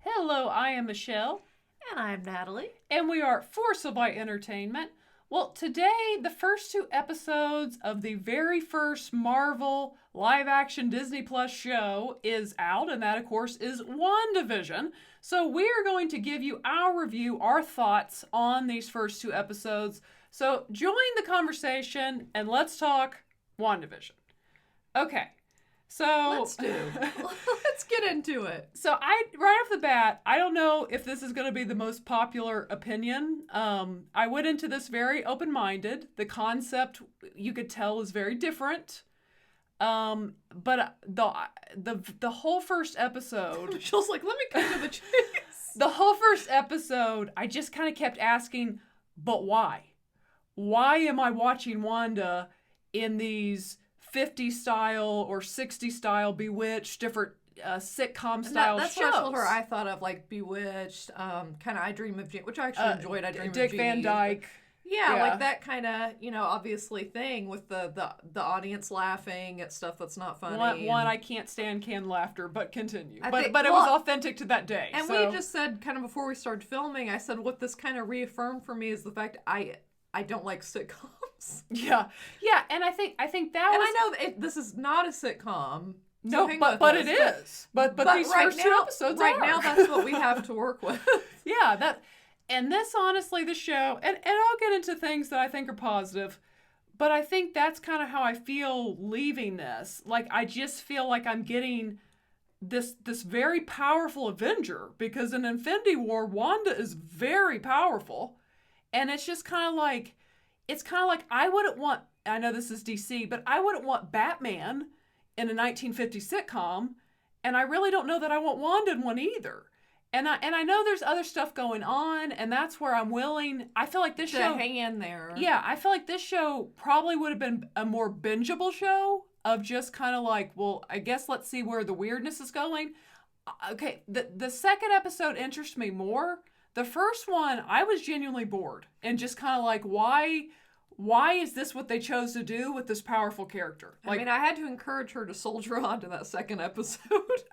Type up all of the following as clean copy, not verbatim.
Hello, I am Michelle. And I'm Natalie. And we are Forza by Entertainment. Well, today, the first two episodes of the very first Marvel live action Disney Plus show is out, and that, of course, is WandaVision. So, we are going to give you our review, our thoughts on these first two episodes. So, join the conversation and let's talk WandaVision. Okay. So let's get into it. So right off the bat, I don't know if this is going to be the most popular opinion. I went into this very open-minded. The concept, you could tell, is very different. But the whole first episode, Michelle's like, let me cut to the chase. The whole first episode, I just kind of kept asking, but why? Why am I watching Wanda in these 50 style or 60 style Bewitched, different sitcom style that's shows? That's where I thought of, like, Bewitched, kind of I Dream of Jeannie, which I actually enjoyed. I Dream of Jeannie. Dick Van Dyke. Yeah, like that kind of, obviously thing with the audience laughing at stuff that's not funny. One I can't stand canned laughter, but continue. But it was authentic to that day. And we just said, kind of before we started filming, I said what this kind of reaffirmed for me is the fact I don't like sitcoms. Yeah, and I think that and was. And I know this is not a sitcom. So no, but it is. But these right first now, two episodes right are. now, that's what we have to work with. Yeah, and this honestly, the show, and I'll get into things that I think are positive, but I think that's kind of how I feel leaving this. Like, I just feel like I'm getting this very powerful Avenger, because in Infinity War, Wanda is very powerful, and it's just kind of like. It's kind of like I wouldn't want, I know this is DC, but I wouldn't want Batman in a 1950s sitcom, and I really don't know that I want Wanda in one either. And I know there's other stuff going on, and that's where I'm willing. I feel like this show hang in there. Yeah, I feel like this show probably would have been a more bingeable show of just kind of like, well, I guess let's see where the weirdness is going. Okay, the second episode interests me more. The first one, I was genuinely bored and just kind of like, why is this what they chose to do with this powerful character? Like, I mean, I had to encourage her to soldier on to that second episode.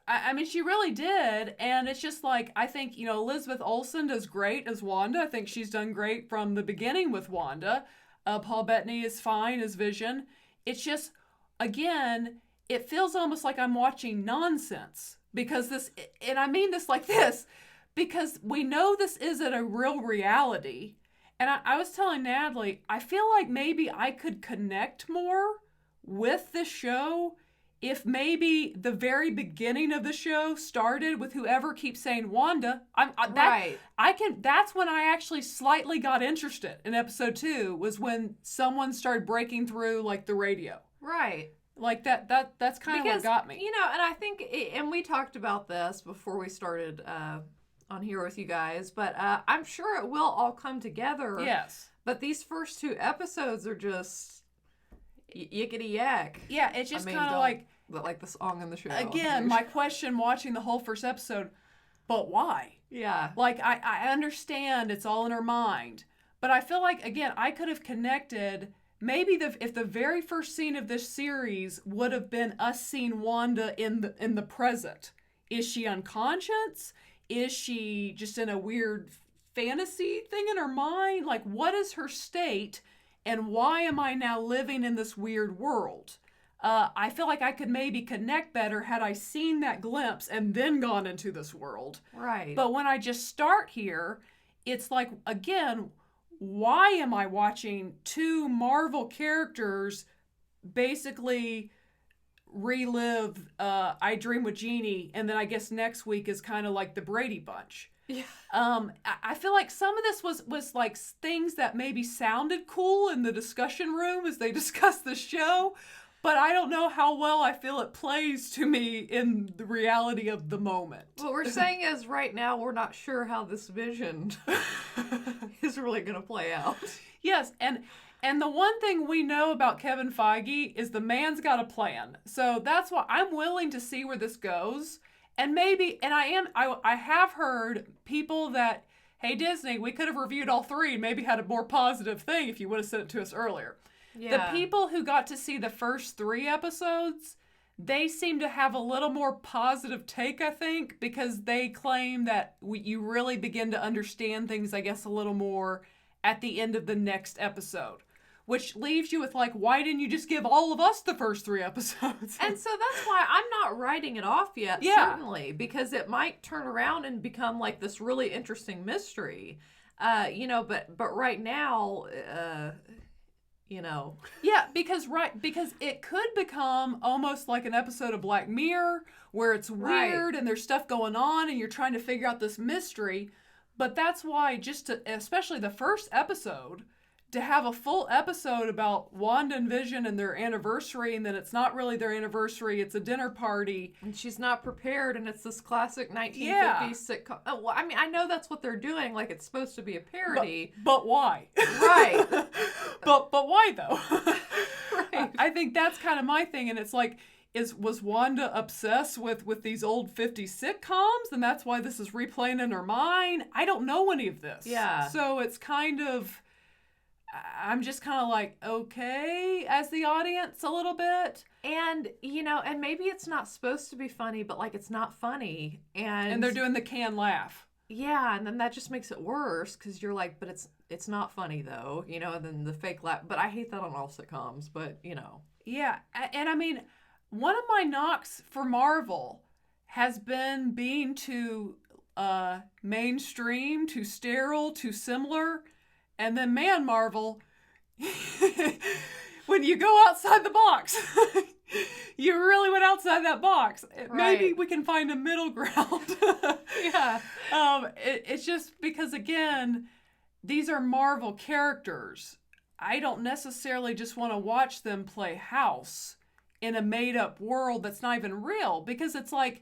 I mean, she really did. And it's just like, I think, Elizabeth Olsen does great as Wanda. I think she's done great from the beginning with Wanda. Paul Bettany is fine as Vision. It's just, again, it feels almost like I'm watching nonsense. Because this, and I mean this like this, because we know this isn't a real reality. And I was telling Natalie, I feel like maybe I could connect more with the show if maybe the very beginning of the show started with whoever keeps saying Wanda. Right. That's when I actually slightly got interested in episode 2, was when someone started breaking through, like, the radio. Right. Like that's kind of what got me. And I think, and we talked about this before we started on here with you guys, but I'm sure it will all come together. Yes. But these first two episodes are just yickety yak. Yeah, it's just kind of like the song in the show. Again, my question watching the whole first episode, but why? Yeah. Like, I understand it's all in her mind, but I feel like, again, I could have connected. Maybe if the very first scene of this series would have been us seeing Wanda in the present. Is she unconscious? Is she just in a weird fantasy thing in her mind? Like, what is her state, and why am I now living in this weird world? I feel like I could maybe connect better had I seen that glimpse and then gone into this world. Right. But when I just start here, it's like, again, why am I watching two Marvel characters basically relive I Dream with Jeannie, and then I guess next week is kind of like the Brady Bunch. Yeah. I feel like some of this was like things that maybe sounded cool in the discussion room as they discussed the show, but I don't know how well I feel it plays to me in the reality of the moment. What we're saying is, right now, we're not sure how this vision is really going to play out. Yes, and the one thing we know about Kevin Feige is the man's got a plan. So that's why I'm willing to see where this goes. And maybe, and I have heard people that, hey, Disney, we could have reviewed all three and maybe had a more positive thing if you would have sent it to us earlier. Yeah. The people who got to see the first 3 episodes, they seem to have a little more positive take, I think, because they claim that you really begin to understand things, I guess, a little more at the end of the next episode. Which leaves you with, like, why didn't you just give all of us the first 3 episodes? And so that's why I'm not writing it off yet, certainly, because it might turn around and become, like, this really interesting mystery. But right now, Yeah, because it could become almost like an episode of Black Mirror, where it's weird and there's stuff going on and you're trying to figure out this mystery. But that's why, especially the first episode, to have a full episode about Wanda and Vision and their anniversary, and then it's not really their anniversary, it's a dinner party. And she's not prepared, and it's this classic 1950s sitcom. Oh, well, I mean, I know that's what they're doing, like it's supposed to be a parody. But why? Right. but why, though? Right. I think that's kind of my thing, and it's like, was Wanda obsessed with these old 50s sitcoms, and that's why this is replaying in her mind? I don't know any of this. Yeah. So it's kind of... I'm just kind of like, okay, as the audience a little bit. And, and maybe it's not supposed to be funny, but, like, it's not funny. And they're doing the canned laugh. Yeah, and then that just makes it worse, because you're like, but it's not funny, though, and then the fake laugh. But I hate that on all sitcoms, but, Yeah, and I mean, one of my knocks for Marvel has been being too mainstream, too sterile, too similar. And then, man, Marvel, when you go outside the box, you really went outside that box. Right. Maybe we can find a middle ground. Yeah. It's just because, again, these are Marvel characters. I don't necessarily just want to watch them play house in a made-up world that's not even real. Because it's like,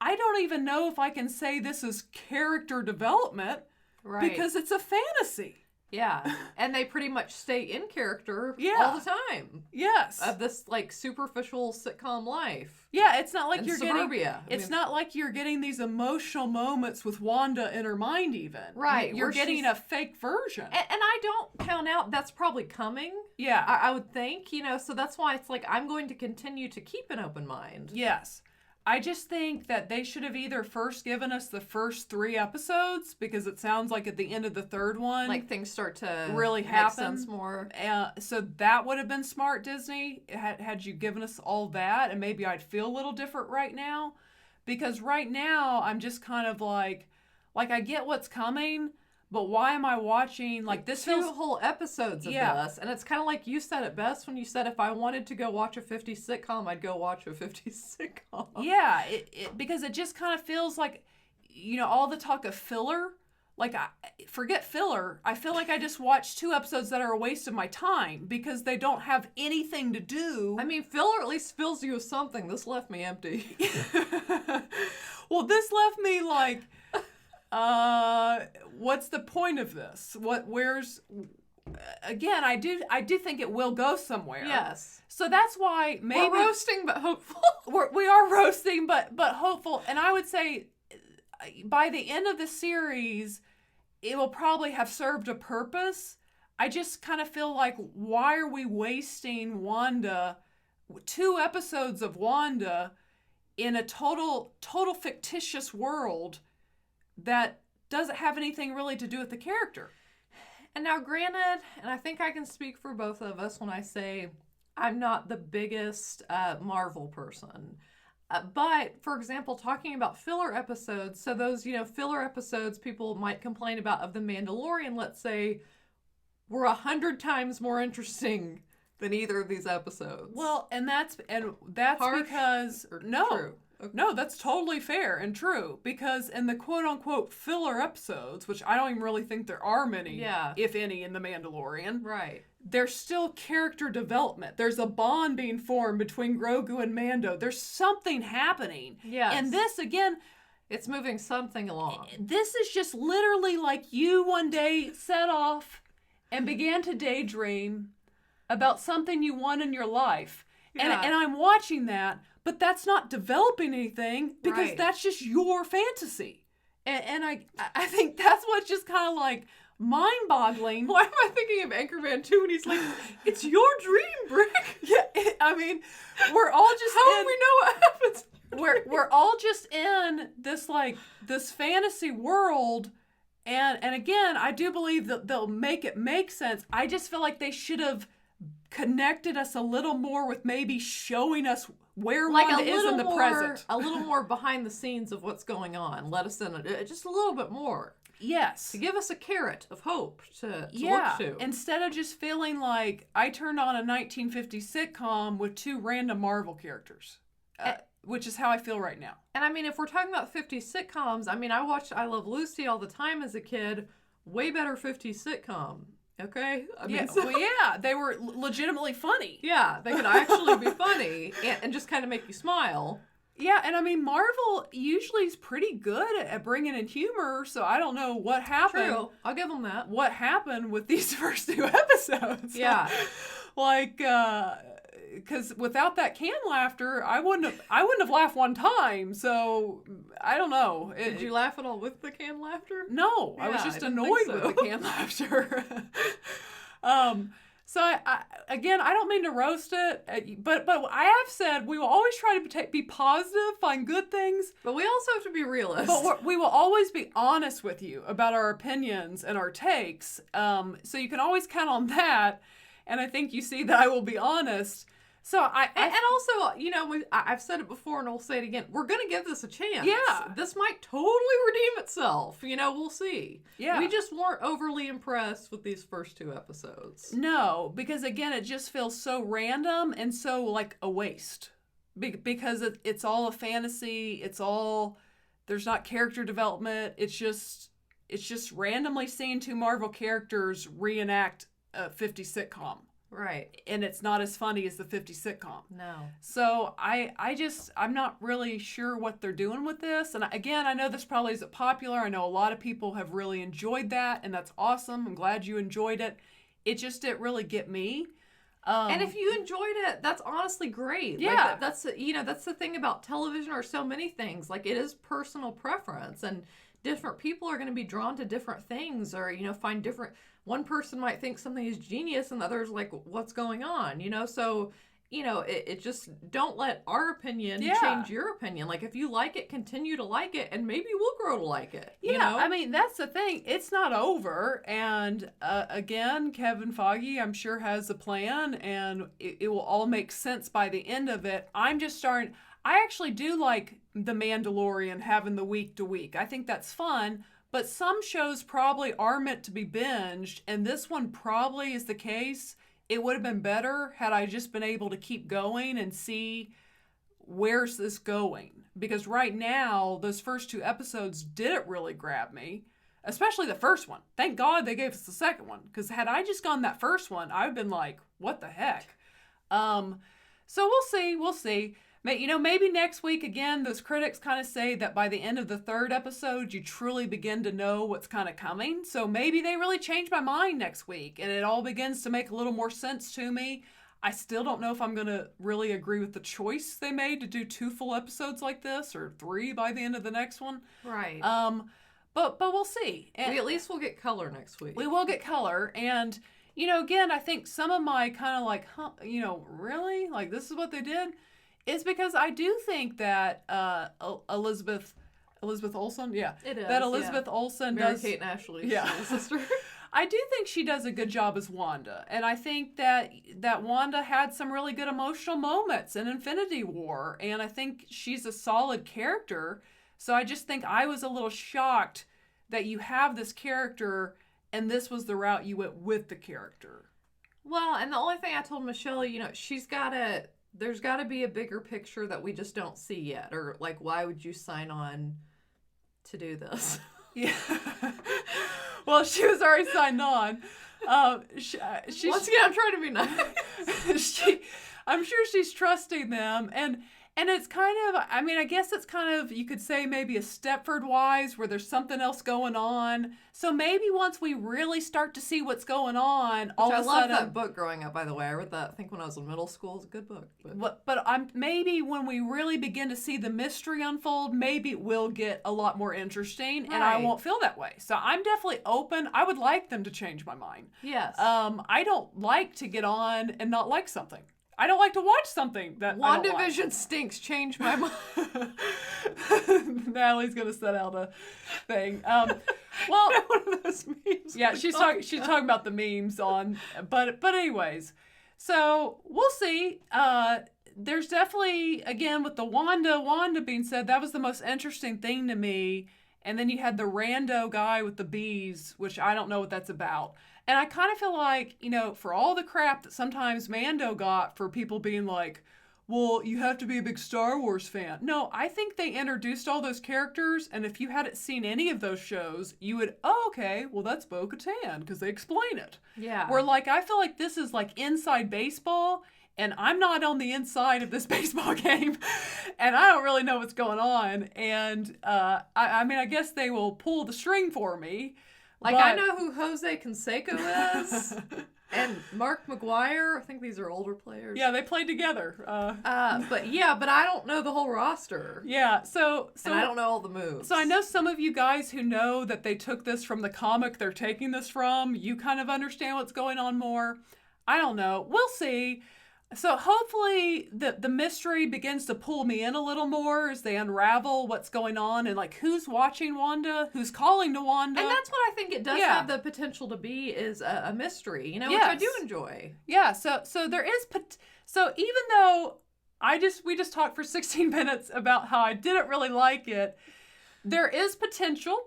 I don't even know if I can say this is character development. Right. Because it's a fantasy. Yeah, and they pretty much stay in character all the time. Yes. Of this, like, superficial sitcom life. Yeah, it's not like in you're suburbia. Not like you're getting these emotional moments with Wanda in her mind even. Right. You're getting a fake version. And I don't count out that's probably coming. Yeah. I would think, so that's why it's like I'm going to continue to keep an open mind. Yes. I just think that they should have either first given us the first 3 episodes, because it sounds like at the end of the 3rd one, like things start to really make happen sense more. So that would have been smart, Disney, had you given us all that, and maybe I'd feel a little different right now, because right now I'm just kind of like I get what's coming. But why am I watching, like, this 2 whole episodes of this? And it's kind of like you said it best when you said if I wanted to go watch a 50s sitcom, I'd go watch a 50s sitcom. Yeah, because it just kind of feels like, all the talk of filler. Like, forget filler. I feel like I just watched 2 episodes that are a waste of my time because they don't have anything to do. I mean, filler at least fills you with something. This left me empty. Well, this left me like... what's the point of this? Again, I do think it will go somewhere. Yes. So that's why maybe... We're roasting, but hopeful. We are roasting, but hopeful. And I would say by the end of the series, it will probably have served a purpose. I just kind of feel like, why are we wasting Wanda, 2 episodes of Wanda in a total fictitious world that doesn't have anything really to do with the character? And now, granted, and I think I can speak for both of us when I say I'm not the biggest Marvel person. But, for example, talking about filler episodes, so those, filler episodes people might complain about of The Mandalorian, let's say, were 100 times more interesting than either of these episodes. Well, and that's Harsh because... No. True. Okay. No, that's totally fair and true, because in the quote-unquote filler episodes, which I don't even really think there are many, if any, in The Mandalorian, right? There's still character development. There's a bond being formed between Grogu and Mando. There's something happening. Yes. And this, again... It's moving something along. This is just literally like you one day set off and began to daydream about something you want in your life. Yeah. And I'm watching that... But that's not developing anything, because that's just your fantasy. And I think that's what's just kind of like, mind-boggling. Why am I thinking of Anchorman 2 and he's like, it's your dream, Brick? Yeah, I mean, we're all just How do we know what happens? We're all just in this fantasy world, and again, I do believe that they'll make it make sense. I just feel like they should have connected us a little more with maybe showing us where Wanda is in the present. A little more behind the scenes of what's going on. Let us in just a little bit more. Yes. To give us a carrot of hope to yeah. look to. Instead of just feeling like I turned on a 1950s sitcom with two random Marvel characters. Which is how I feel right now. And I mean, if we're talking about 50s sitcoms, I mean, I watched I Love Lucy all the time as a kid. Way better 50s sitcom. Okay? I mean, yeah, they were legitimately funny. Yeah, they could actually be funny and just kind of make you smile. Yeah, and I mean, Marvel usually is pretty good at bringing in humor, so I don't know what happened. True, I'll give them that. What happened with these first two episodes? Yeah. Like, because without that canned laughter, I wouldn't have laughed one time. So I don't know. Did you laugh at all with the canned laughter? No, yeah, I was just annoyed with the canned laughter. So I don't mean to roast it, but I have said we will always try to be positive, find good things. But we also have to be realists. But we will always be honest with you about our opinions and our takes. So you can always count on that. And I think you see that I will be honest. So and also, you know, I've said it before and I'll say it again. We're going to give this a chance. Yeah. This might totally redeem itself. You know, we'll see. Yeah. We just weren't overly impressed with these first two episodes. No, because again, it just feels so random and so like a waste. Because it's all a fantasy. There's not character development. It's just randomly seeing two Marvel characters reenact a 50s sitcom. Right. And it's not as funny as the 50s sitcom. No. So I'm not really sure what they're doing with this. And again, I know this probably isn't popular. I know a lot of people have really enjoyed that, and that's awesome. I'm glad you enjoyed it. It just didn't really get me. And if you enjoyed it, that's honestly great. Yeah. Like that's the thing about television or so many things. Like, it is personal preference, and different people are going to be drawn to different things, or, you know, find different. One person might think something is genius and the other's like, what's going on? You know, so, you know, it just, don't let our opinion change your opinion. Like, if you like it, continue to like it, and maybe we'll grow to like it. Yeah, you know? I mean, that's the thing. It's not over. And again, Kevin Feige, I'm sure, has a plan, and it will all make sense by the end of it. I actually do like The Mandalorian having the week to week. I think that's fun. But some shows probably are meant to be binged, and this one probably is the case. It would have been better had I just been able to keep going and see where's this going. Because right now, those first two episodes didn't really grab me, especially the first one. Thank God they gave us the second one, because had I just gone that first one, I've been like, what the heck? So we'll see. You know, maybe next week, again, those critics kind of say that by the end of the third episode, you truly begin to know what's kind of coming. So maybe they really change my mind next week, and it all begins to make a little more sense to me. I still don't know if I'm going to really agree with the choice they made to do 2 full episodes like this, or 3 by the end of the next one. Right. But we'll see. And we at least will get color next week. We will get color, and, you know, again, I think some of my kind of like, you know, really? Like, this is what they did? Is because I do think that Elizabeth Olsen, yeah. It is, that Elizabeth Olsen Mary does. Kate and Ashley's sister. I do think she does a good job as Wanda. And I think that Wanda had some really good emotional moments in Infinity War. And I think she's a solid character. So I just think I was a little shocked that you have this character and this was the route you went with the character. Well, and the only thing I told Michelle, you know, there's got to be a bigger picture that we just don't see yet. Or, like, why would you sign on to do this? Yeah. Well, she was already signed on. Once again, I'm trying to be nice. I'm sure she's trusting them. And And it's kind of, I mean, I guess it's kind of, you could say maybe a Stepford Wives where there's something else going on. So maybe once we really start to see what's going on, all of a sudden. I love that book growing up, by the way. I read that, I think, when I was in middle school. It's a good book. But maybe when we really begin to see the mystery unfold, maybe it will get a lot more interesting, and I won't feel that way. So I'm definitely open. I would like them to change my mind. Yes. I don't like to get on and not like something. I don't like to watch something that WandaVision stinks. Change my mind. Natalie's gonna set out a thing. Well, one of those memes. Yeah, she's talking about the memes on, but anyways, so we'll see. There's definitely, again, with the Wanda being said, that was the most interesting thing to me. And then you had the rando guy with the bees, which I don't know what that's about. And I kind of feel like, for all the crap that sometimes Mando got for people being like, well, you have to be a big Star Wars fan. No, I think they introduced all those characters, and if you hadn't seen any of those shows, you would, okay, well, that's Bo-Katan, because they explain it. Yeah. Where, I feel like this is, inside baseball, and I'm not on the inside of this baseball game, and I don't really know what's going on, and, I guess they will pull the string for me. I know who Jose Canseco is, and Mark McGuire. I think these are older players. Yeah, they played together. But I don't know the whole roster. Yeah, so and I don't know all the moves. So I know some of you guys who know that they took this from the comic they're taking this from. You kind of understand what's going on more. I don't know. We'll see. So hopefully the mystery begins to pull me in a little more as they unravel what's going on and who's watching Wanda, who's calling to Wanda. And that's what I think it does have the potential to be, is a mystery, which I do enjoy. Yeah, so there is, so even though we just talked for 16 minutes about how I didn't really like it, there is potential.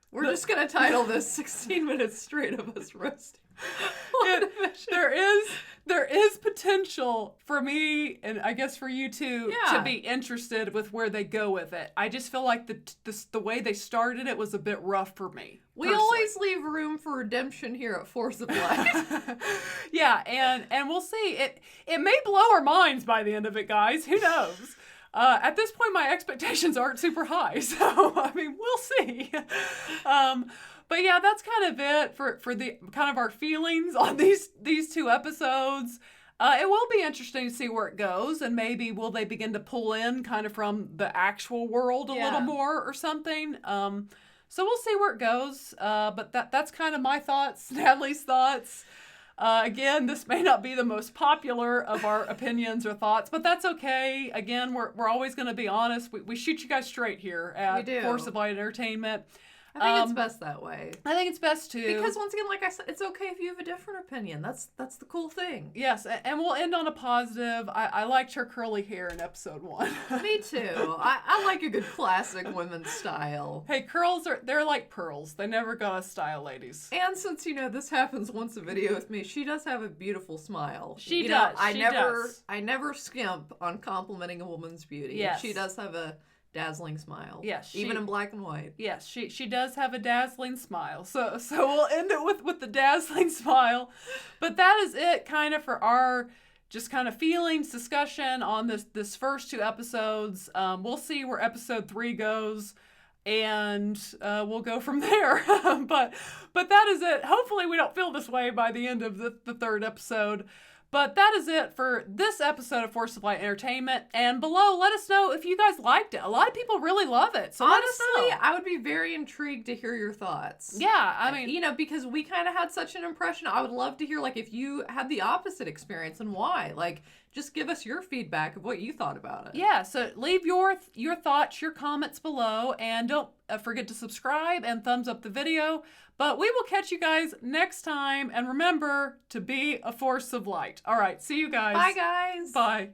We're just going to title this 16 minutes straight of us roasting. There is potential for me, and I guess for you too, to be interested with where they go with it. I just feel like the way they started it was a bit rough for me. We always leave room for redemption here at Force of Light. Yeah, and we'll see. It may blow our minds by the end of it, guys. Who knows? At this point, my expectations aren't super high, so we'll see. But yeah, that's kind of it for the kind of our feelings on these two episodes. It will be interesting to see where it goes, and maybe will they begin to pull in kind of from the actual world a little more or something. So we'll see where it goes. But that's kind of my thoughts, Natalie's thoughts. Again, this may not be the most popular of our opinions or thoughts, but that's okay. Again, we're always going to be honest. We shoot you guys straight here at Force of Light Entertainment. I think it's best that way. I think it's best too. Because once again, like I said, it's okay if you have a different opinion. That's the cool thing. Yes, and we'll end on a positive. I liked her curly hair in episode 1. Me too. I like a good classic women's style. Hey, they're like pearls. They never got us style, ladies. And since, this happens once a video with me, she does have a beautiful smile. She does. I never skimp on complimenting a woman's beauty. Yes. She does have a dazzling smile. Yes, even in black and white. Yes, she does have a dazzling smile. So we'll end it with the dazzling smile. But that is it kind of for our just kind of feelings discussion on this first 2 episodes. We'll see where episode 3 goes, and we'll go from there. but that is it. Hopefully we don't feel this way by the end of the 3rd episode. But that is it for this episode of Force of Light Entertainment. And below, let us know if you guys liked it. A lot of people really love it. So honestly, let us know. I would be very intrigued to hear your thoughts. Yeah, because we kind of had such an impression. I would love to hear, if you had the opposite experience and why. Just give us your feedback of what you thought about it. Yeah, so leave your thoughts, your comments below. And don't forget to subscribe and thumbs up the video. But we will catch you guys next time. And remember to be a force of light. All right, see you guys. Bye, guys. Bye.